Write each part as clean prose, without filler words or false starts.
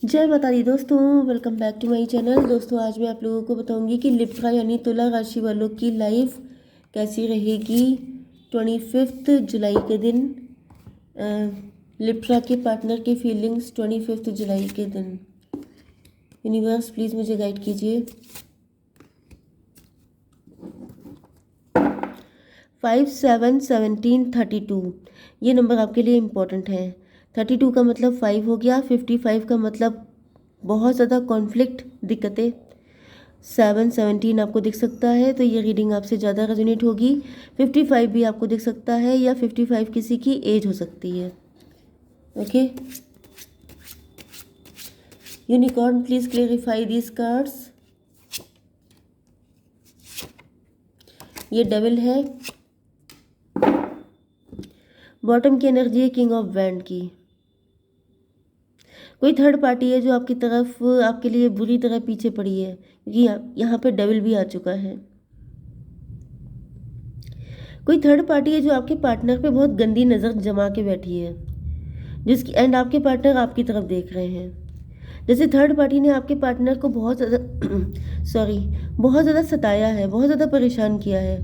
जय माता दी दोस्तों, welcome back to my channel. दोस्तों आज मैं आप लोगों को बताऊंगी कि लिब्रा यानी तुला राशि वालों की लाइफ कैसी रहेगी 25 जुलाई के दिन। लिब्रा के पार्टनर की फीलिंग्स 25 जुलाई के दिन। यूनिवर्स प्लीज़ मुझे गाइड कीजिए। 5, 7, 17, 32 ये नंबर आपके लिए इम्पोर्टेंट है। 32 का मतलब 5 हो गया। 55 का मतलब बहुत ज़्यादा कॉन्फ्लिक्ट, दिक्कतें। 7, 17 आपको दिख सकता है तो ये रीडिंग आपसे ज़्यादा रेजोनेट होगी। 55 भी आपको दिख सकता है या 55 किसी की एज हो सकती है। Okay, unicorn please clarify these cards. ये डेविल है। बॉटम की एनर्जी है किंग ऑफ वैंड की। कोई थर्ड पार्टी है जो आपकी तरफ आपके लिए बुरी तरह पीछे पड़ी है, क्योंकि यहाँ पे डेविल भी आ चुका है। कोई थर्ड पार्टी है जो आपके पार्टनर पे बहुत गंदी नज़र जमा के बैठी है, जिसकी एंड आपके पार्टनर आपकी तरफ देख रहे हैं। जैसे थर्ड पार्टी ने आपके पार्टनर को बहुत ज़्यादा बहुत ज़्यादा सताया है, बहुत ज़्यादा परेशान किया है।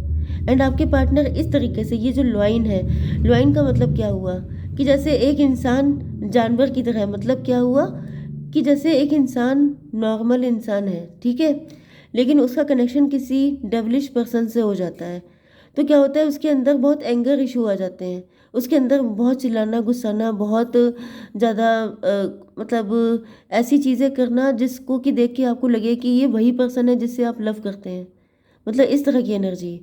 एंड आपके पार्टनर इस तरीके से, ये जो लॉइन है, लॉइन का मतलब क्या हुआ कि जैसे एक इंसान जानवर की तरह, मतलब क्या हुआ कि जैसे एक इंसान नॉर्मल इंसान है, ठीक है, लेकिन उसका कनेक्शन किसी डेवलिश पर्सन से हो जाता है, तो क्या होता है उसके अंदर बहुत एंगर इशू आ जाते हैं। उसके अंदर बहुत चिल्लाना, गुस्साना, बहुत ज़्यादा मतलब ऐसी चीज़ें करना जिसको कि देख के आपको लगे कि ये वही पर्सन है जिससे आप लव करते हैं, मतलब इस तरह की एनर्जी।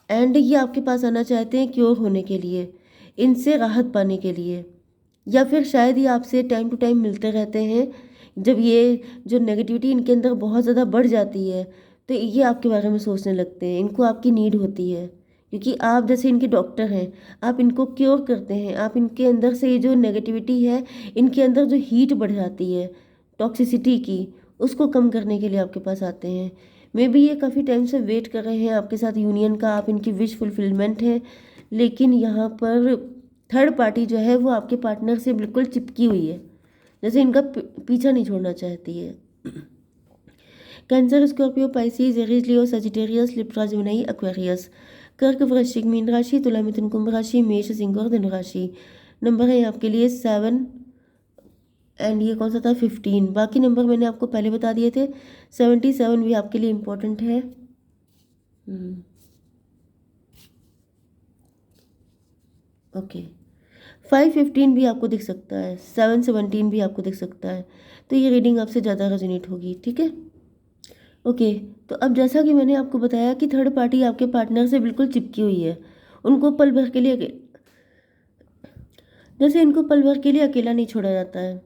एंड ये आपके पास आना चाहते हैं क्योर होने के लिए, इनसे राहत पाने के लिए, या फिर शायद ये आपसे टाइम टू टाइम मिलते रहते हैं। जब ये जो नेगेटिविटी इनके अंदर बहुत ज़्यादा बढ़ जाती है तो ये आपके बारे में सोचने लगते हैं, इनको आपकी नीड होती है, क्योंकि आप जैसे इनके डॉक्टर हैं, आप इनको क्योर करते हैं। आप इनके अंदर से ये जो नेगेटिविटी है, इनके अंदर जो हीट बढ़ जाती है टॉक्सिसिटी की, उसको कम करने के लिए आपके पास आते हैं। मे बी ये काफ़ी टाइम से वेट कर रहे हैं आपके साथ यूनियन का, आप इनकी विश फुलफिलमेंट है। लेकिन यहाँ पर थर्ड पार्टी जो है वो आपके पार्टनर से बिल्कुल चिपकी हुई है, जैसे इनका पीछा नहीं छोड़ना चाहती है। कैंसर, स्कॉर्पियो, पाइसिस, एरीज, लियो, सजिटेरियस, लिब्रा, जेमिनी, एक्वेरियस। कर्क, वृश्चिक, मीन राशि, तुला, मिथुन, कुंभ राशि, मेष, सिंह और धनु राशि। नंबर है आपके लिए 7 एंड ये कौन सा था 15। बाकी नंबर मैंने आपको पहले बता दिए थे। 77 भी आपके लिए इम्पोर्टेंट है। ओके, 5, 15 भी आपको दिख सकता है, 7, 17 भी आपको दिख सकता है, तो ये रीडिंग आपसे ज़्यादा रेजोनेट होगी, ठीक है। ओके, तो अब जैसा कि मैंने आपको बताया कि थर्ड पार्टी आपके पार्टनर से बिल्कुल चिपकी हुई है, उनको पल भर के लिए जैसे इनको पल भर के लिए अकेला नहीं छोड़ा जाता है।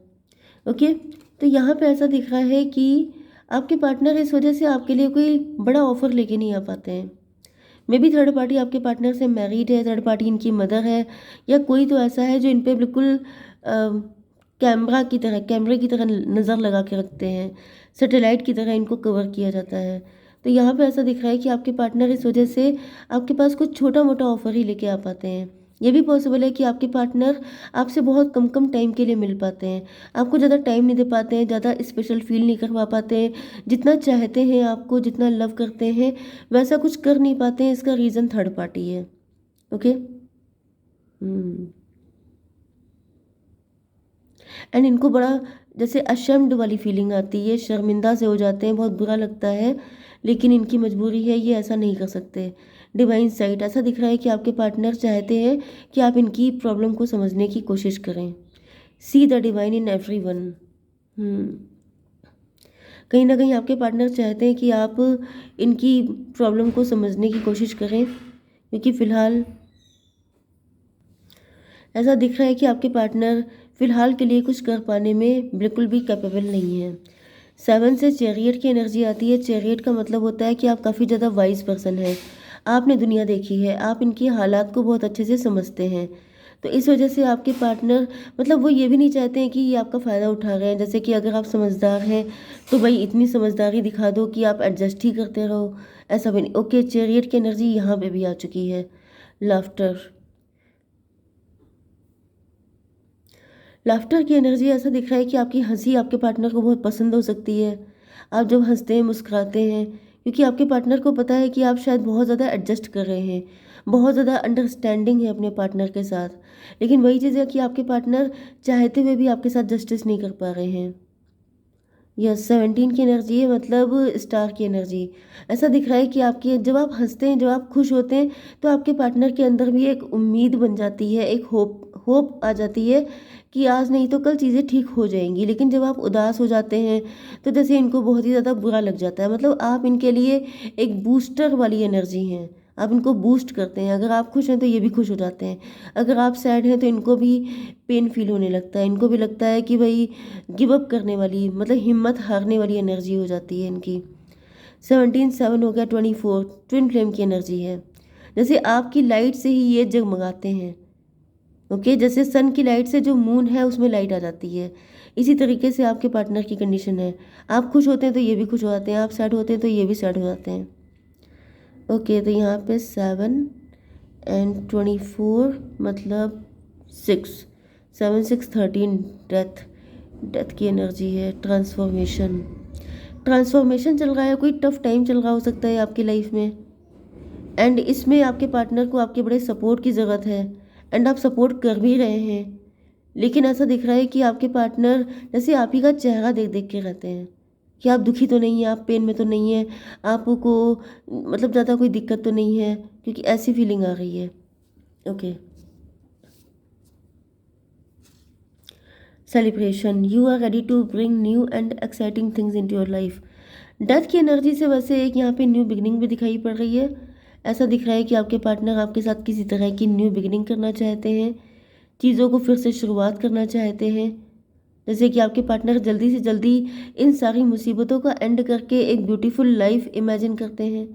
ओके, तो यहाँ पे ऐसा दिख रहा है कि आपके पार्टनर इस वजह से आपके लिए कोई बड़ा ऑफर लेके नहीं आ पाते हैं। मे बी थर्ड पार्टी आपके पार्टनर से मैरिड है, थर्ड पार्टी इनकी मदर है, या कोई तो ऐसा है जो इन पे बिल्कुल कैमरे की तरह नज़र लगा के रखते हैं, सैटेलाइट की तरह इनको कवर किया जाता है। तो यहाँ पे ऐसा दिख रहा है कि आपके पार्टनर इस वजह से आपके पास कुछ छोटा मोटा ऑफर ही लेके आ पाते हैं। ये भी पॉसिबल है कि आपके पार्टनर आपसे बहुत कम कम टाइम के लिए मिल पाते हैं, आपको ज़्यादा टाइम नहीं दे पाते हैं, ज़्यादा स्पेशल फील नहीं करवा पाते हैं, जितना चाहते हैं आपको, जितना लव करते हैं वैसा कुछ कर नहीं पाते हैं। इसका रीज़न थर्ड पार्टी है। ओके, एंड इनको बड़ा जैसे अशेम्ड वाली फीलिंग आती है, शर्मिंदा से हो जाते हैं, बहुत बुरा लगता है, लेकिन इनकी मजबूरी है, ये ऐसा नहीं कर सकते। डिवाइन साइट ऐसा दिख रहा है कि आपके पार्टनर चाहते हैं कि आप इनकी प्रॉब्लम को समझने की कोशिश करें। See the divine in everyone. कहीं ना कहीं आपके पार्टनर चाहते हैं कि आप इनकी प्रॉब्लम को समझने की कोशिश करें, क्योंकि फ़िलहाल ऐसा दिख रहा है कि आपके पार्टनर फ़िलहाल के लिए कुछ कर पाने में बिल्कुल भी कैपेबल नहीं है। 7 से चैरियट की एनर्जी आती है। चैरियट का मतलब होता है कि आप काफ़ी ज़्यादा वाइज पर्सन हैं, आपने दुनिया देखी है, आप इनकी हालात को बहुत अच्छे से समझते हैं। तो इस वजह से आपके पार्टनर, मतलब वो ये भी नहीं चाहते हैं कि ये आपका फ़ायदा उठा रहे हैं। जैसे कि अगर आप समझदार हैं तो भाई इतनी समझदारी दिखा दो कि आप एडजस्ट ही करते रहो, ऐसा भी नहीं। ओके, चैरियट की एनर्जी यहाँ पे भी आ चुकी है। लाफ्टर, लाफ्टर की एनर्जी ऐसा दिख रहा है कि आपकी हंसी आपके पार्टनर को बहुत पसंद हो सकती है। आप जब हंसते हैं मुस्कुराते हैं, क्योंकि आपके पार्टनर को पता है कि आप शायद बहुत ज़्यादा एडजस्ट कर रहे हैं, बहुत ज़्यादा अंडरस्टैंडिंग है अपने पार्टनर के साथ। लेकिन वही चीज़ है कि आपके पार्टनर चाहते हुए भी आपके साथ जस्टिस नहीं कर पा रहे हैं। यस, 17 की एनर्जी है, मतलब स्टार की एनर्जी। ऐसा दिख रहा है कि आपकी जब आप हंसते हैं, जब आप खुश होते हैं, तो आपके पार्टनर के अंदर भी एक उम्मीद बन जाती है, एक होप होप आ जाती है कि आज नहीं तो कल चीज़ें ठीक हो जाएंगी। लेकिन जब आप उदास हो जाते हैं, तो जैसे इनको बहुत ही ज़्यादा बुरा लग जाता है। मतलब आप इनके लिए एक बूस्टर वाली एनर्जी हैं, आप इनको बूस्ट करते हैं। अगर आप खुश हैं तो ये भी खुश हो जाते हैं, अगर आप सैड हैं तो इनको भी पेन फील होने लगता है। इनको भी लगता है कि भाई गिव अप करने वाली, मतलब हिम्मत हारने वाली एनर्जी हो जाती है इनकी। 17 7 हो गया, 24 ट्विन फ्लेम की एनर्जी है। जैसे आपकी लाइट से ही ये जगमगाते हैं। ओके, जैसे सन की लाइट से जो मून है उसमें लाइट आ जाती है, इसी तरीके से आपके पार्टनर की कंडीशन है। आप खुश होते हैं तो ये भी खुश हो जाते हैं, आप सैड होते हैं तो ये भी सैड हो जाते हैं। ओके, तो यहाँ पे 7 एंड 24 मतलब 6, 7 6 13 डेथ, डेथ की एनर्जी है। ट्रांसफॉर्मेशन, ट्रांसफॉर्मेशन चल रहा है, कोई टफ टाइम चल रहा हो सकता है आपकी लाइफ में, एंड इसमें आपके पार्टनर को आपके बड़े सपोर्ट की ज़रूरत है, एंड आप सपोर्ट कर भी रहे हैं। लेकिन ऐसा दिख रहा है कि आपके पार्टनर जैसे आप ही का चेहरा देख देख के रहते हैं कि आप दुखी तो नहीं हैं, आप पेन में तो नहीं हैं, आपको मतलब ज़्यादा कोई दिक्कत तो नहीं है, क्योंकि ऐसी फीलिंग आ रही है। Okay, celebration, you are ready to bring new and exciting things into your life. Death की एनर्जी से वैसे एक यहाँ पे न्यू बिगिनिंग भी दिखाई पड़ रही है। ऐसा दिख रहा है कि आपके पार्टनर आपके साथ किसी तरह की न्यू बिगिनिंग करना चाहते हैं, चीज़ों को फिर से शुरुआत करना चाहते हैं। जैसे कि आपके पार्टनर जल्दी से जल्दी इन सारी मुसीबतों का एंड करके एक ब्यूटीफुल लाइफ इमेजिन करते हैं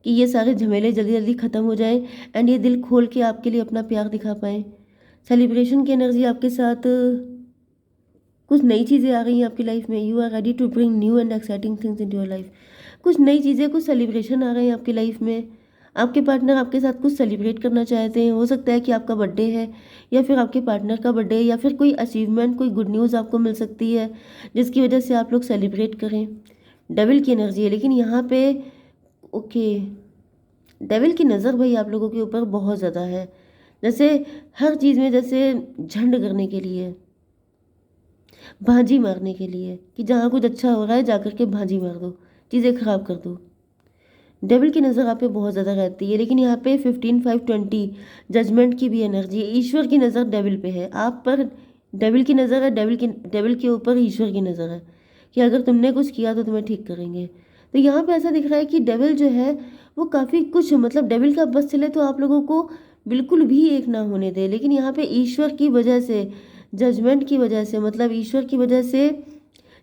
कि ये सारे झमेले जल्दी जल्दी ख़त्म हो जाएं, एंड ये दिल खोल के आपके लिए अपना प्यार दिखा पाएँ। सेलिब्रेशन की एनर्जी आपके साथ, कुछ नई चीज़ें आ गई हैं आपकी लाइफ में। You are ready to bring new and exciting things in your life. कुछ नई चीज़ें, कुछ सेलिब्रेशन आ रहे हैं आपकी लाइफ में। आपके पार्टनर आपके साथ कुछ सेलिब्रेट करना चाहते हैं। हो सकता है कि आपका बर्थडे है, या फिर आपके पार्टनर का बर्थडे, या फिर कोई अचीवमेंट, कोई गुड न्यूज़ आपको मिल सकती है जिसकी वजह से आप लोग सेलिब्रेट करें। डेविल की एनर्जी है, लेकिन यहाँ पे ओके, डेविल की नज़र भाई आप लोगों के ऊपर बहुत ज़्यादा है। जैसे हर चीज़ में जैसे झंड करने के लिए, भाजी मारने के लिए, कि जहाँ कुछ अच्छा हो रहा है जा कर के भाजी मार दो, चीज़ें खराब कर दो। डेविल की नज़र आप पे बहुत ज़्यादा रहती है। लेकिन यहाँ पे 15 5 20 जजमेंट की भी एनर्जी है। ईश्वर की नज़र डेविल पे है, आप पर डेविल की नज़र है, डेविल के ऊपर ईश्वर की नज़र है कि अगर तुमने कुछ किया तो तुम्हें ठीक करेंगे। तो यहाँ पे ऐसा दिख रहा है कि डेविल जो है वो काफ़ी कुछ, मतलब डेविल का बस चले तो आप लोगों को बिल्कुल भी एक ना होने दे। लेकिन यहाँ पे ईश्वर की वजह से, जजमेंट की वजह से, मतलब ईश्वर की वजह से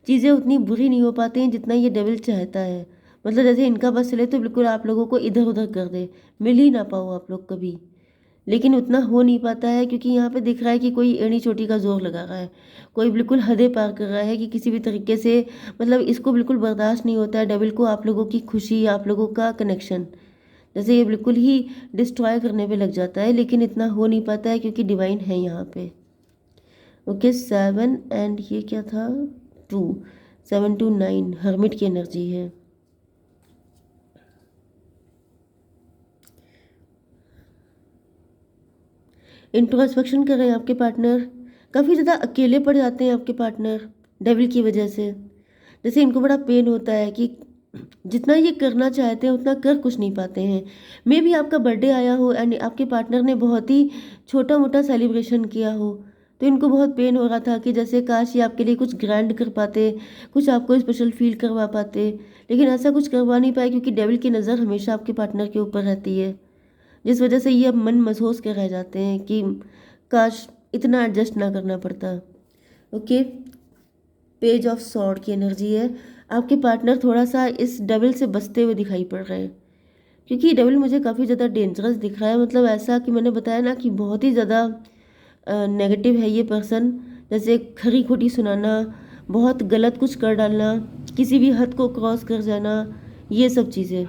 चीज़ें उतनी बुरी नहीं हो पाती हैं जितना ये डेविल चाहता है। मतलब जैसे इनका बस चले तो बिल्कुल आप लोगों को इधर उधर कर दे, मिल ही ना पाओ आप लोग कभी। लेकिन उतना हो नहीं पाता है, क्योंकि यहाँ पे दिख रहा है कि कोई एड़ी चोटी का जोर लगा रहा है, कोई बिल्कुल हदें पार कर रहा है कि किसी भी तरीके से, मतलब इसको बिल्कुल बर्दाश्त नहीं होता है डेविल को आप लोगों की खुशी, आप लोगों का कनेक्शन। जैसे ये बिल्कुल ही डिस्ट्रॉय करने पे लग जाता है, लेकिन इतना हो नहीं पाता है क्योंकि डिवाइन है यहाँ पे। ओके, 7 एंड ये क्या था, 2, 7 to 9 हर्मिट की एनर्जी है। इंट्रोस्पेक्शन कर रहे हैं आपके पार्टनर, काफ़ी ज़्यादा अकेले पड़ जाते हैं आपके पार्टनर डेविल की वजह से। जैसे इनको बड़ा पेन होता है कि जितना ये करना चाहते हैं उतना कर कुछ नहीं पाते हैं। मे भी आपका बर्थडे आया हो एंड आपके पार्टनर ने बहुत ही छोटा मोटा सेलिब्रेशन किया हो, तो इनको बहुत पेन हो रहा था कि जैसे काश ये आपके लिए कुछ ग्रैंड कर पाते, कुछ आपको स्पेशल फील करवा पाते। लेकिन ऐसा कुछ करवा नहीं पाए क्योंकि डेविल की नज़र हमेशा आपके पार्टनर के ऊपर रहती है, जिस वजह से ये अब मन महसूस के रह जाते हैं कि काश इतना एडजस्ट ना करना पड़ता। ओके, पेज ऑफ सॉर्ड की एनर्जी है। आपके पार्टनर थोड़ा सा इस डेविल से बचते हुए दिखाई पड़ रहे हैं, क्योंकि डेविल मुझे काफ़ी ज़्यादा डेंजरस दिख रहा है। मतलब ऐसा कि मैंने बताया ना कि बहुत ही ज़्यादा नेगेटिव है ये पर्सन। जैसे खरी खोटी सुनाना, बहुत गलत कुछ कर डालना, किसी भी हद को क्रॉस कर जाना, ये सब चीज़ें।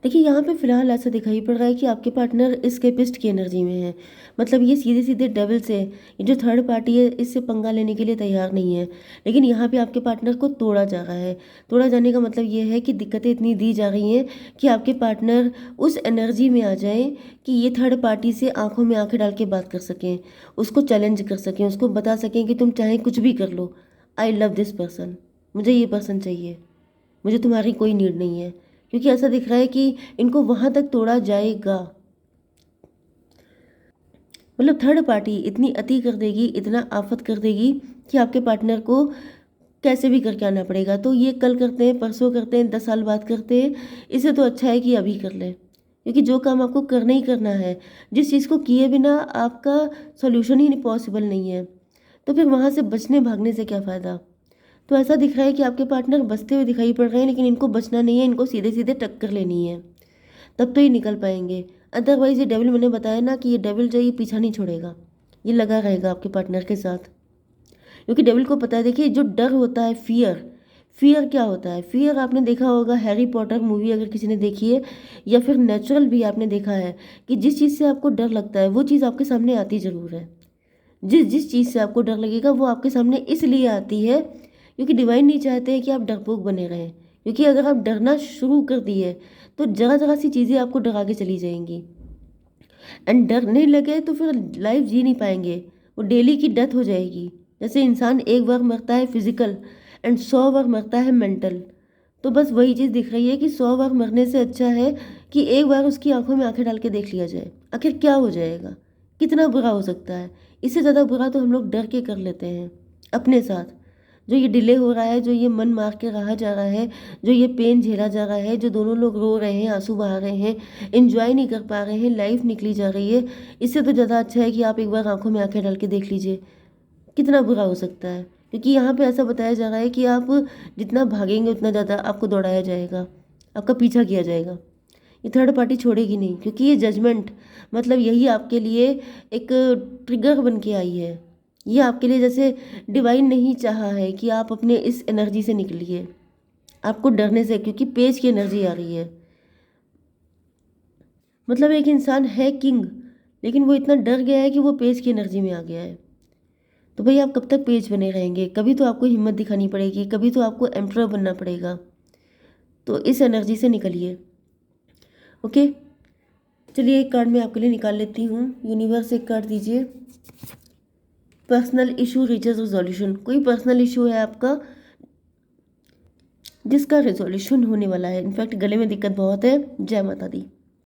देखिए यहाँ पे फ़िलहाल ऐसा दिखाई पड़ रहा है कि आपके पार्टनर एस्केपिस्ट की एनर्जी में है। मतलब ये सीधे-सीधे डेविल से, ये जो थर्ड पार्टी है इससे पंगा लेने के लिए तैयार नहीं है। लेकिन यहाँ पे आपके पार्टनर को तोड़ा जा रहा है। तोड़ा जाने का मतलब ये है कि दिक्कतें इतनी दी जा रही हैं कि आपके पार्टनर उस एनर्जी में आ जाएँ कि ये थर्ड पार्टी से आँखों में आँखें डाल के बात कर सकें, उसको चैलेंज कर सकें, उसको बता सकें कि तुम चाहे कुछ भी कर लो, आई लव दिस पर्सन, मुझे ये पर्सन चाहिए, मुझे तुम्हारी कोई नीड नहीं है। क्योंकि ऐसा दिख रहा है कि इनको वहाँ तक तोड़ा जाएगा। मतलब थर्ड पार्टी इतनी अति कर देगी, इतना आफ़त कर देगी कि आपके पार्टनर को कैसे भी करके आना पड़ेगा। तो ये कल करते हैं, परसों करते हैं, 10 साल बाद करते हैं, इससे तो अच्छा है कि अभी कर लें। क्योंकि जो काम आपको करना ही करना है, जिस चीज़ को किए बिना आपका सॉल्यूशन ही पॉसिबल नहीं है, तो फिर वहाँ से बचने भागने से क्या फ़ायदा। तो ऐसा दिख रहा है कि आपके पार्टनर बचते हुए दिखाई पड़ रहे हैं, लेकिन इनको बचना नहीं है, इनको सीधे-सीधे टक्कर लेनी है। तब तो ये निकल पाएँगे। अदरवाइज़ ये डेविल, मैंने बताया ना कि ये डेविल जो है ये पीछा नहीं छोड़ेगा। ये लगा रहेगा आपके पार्टनर के साथ। क्योंकि डेविल को पता है, देखिए जो डर होता है, फ़ियर, फ़ियर क्या होता है? फ़ियर आपने देखा होगा, हैरी पॉटर मूवी अगर किसी ने देखी है या फिर नेचुरल भी आपने देखा है कि जिस चीज़ से आपको डर लगता है वो चीज़ आपके सामने आती ज़रूर है। जिस जिस चीज़ से आपको डर लगेगा वो आपके सामने इसलिए आती है क्योंकि डिवाइन नहीं चाहते हैं कि आप डरपोक बने रहें। क्योंकि अगर आप डरना शुरू कर दिए तो जगह-जगह सी चीज़ें आपको डरा के चली जाएँगी। एंड डरने लगे तो फिर लाइफ जी नहीं पाएँगे, वो डेली की डेथ हो जाएगी। जैसे इंसान एक बार मरता है फिज़िकल एंड 100 बार मरता है मेंटल। तो बस वही चीज़ दिख रही है कि 100 बार मरने से अच्छा है कि एक बार उसकी आँखों में आँखें डाल के देख लिया जाए। आखिर क्या हो जाएगा? कितना बुरा हो सकता है? इससे ज़्यादा बुरा तो हम लोग डर के कर लेते हैं अपने साथ। जो ये डिले हो रहा है, जो ये मन मार के रहा जा रहा है, जो ये पेन झेला जा रहा है, जो दोनों लोग रो रहे हैं, आँसू बहा रहे हैं, एन्जॉय नहीं कर पा रहे हैं, लाइफ निकली जा रही है, इससे तो ज़्यादा अच्छा है कि आप एक बार आँखों में आँखें डाल के देख लीजिए, कितना बुरा हो सकता है। क्योंकि यहाँ पे ऐसा बताया जा रहा है कि आप जितना भागेंगे उतना ज़्यादा आपको दौड़ाया जाएगा, आपका पीछा किया जाएगा। ये थर्ड पार्टी छोड़ेगी नहीं, क्योंकि ये जजमेंट, मतलब यही आपके लिए एक ट्रिगर बन के आई है। ये आपके लिए जैसे डिवाइन नहीं चाहा है कि आप अपने इस एनर्जी से निकलिए, आपको डरने से, क्योंकि पेज की एनर्जी आ रही है। मतलब एक इंसान है किंग, लेकिन वो इतना डर गया है कि वो पेज की एनर्जी में आ गया है। तो भाई आप कब तक पेज बने रहेंगे? कभी तो आपको हिम्मत दिखानी पड़ेगी, कभी तो आपको एम्परर बनना पड़ेगा। तो इस एनर्जी से निकलिए। ओके, चलिए एक कार्ड मैं आपके लिए निकाल लेती हूँ। यूनिवर्स एक कार्ड दीजिए। Personal issue reaches resolution. कोई पर्सनल इशू है आपका जिसका रिजोल्यूशन होने वाला है। इनफैक्ट गले में दिक्कत बहुत है। जय माता दी।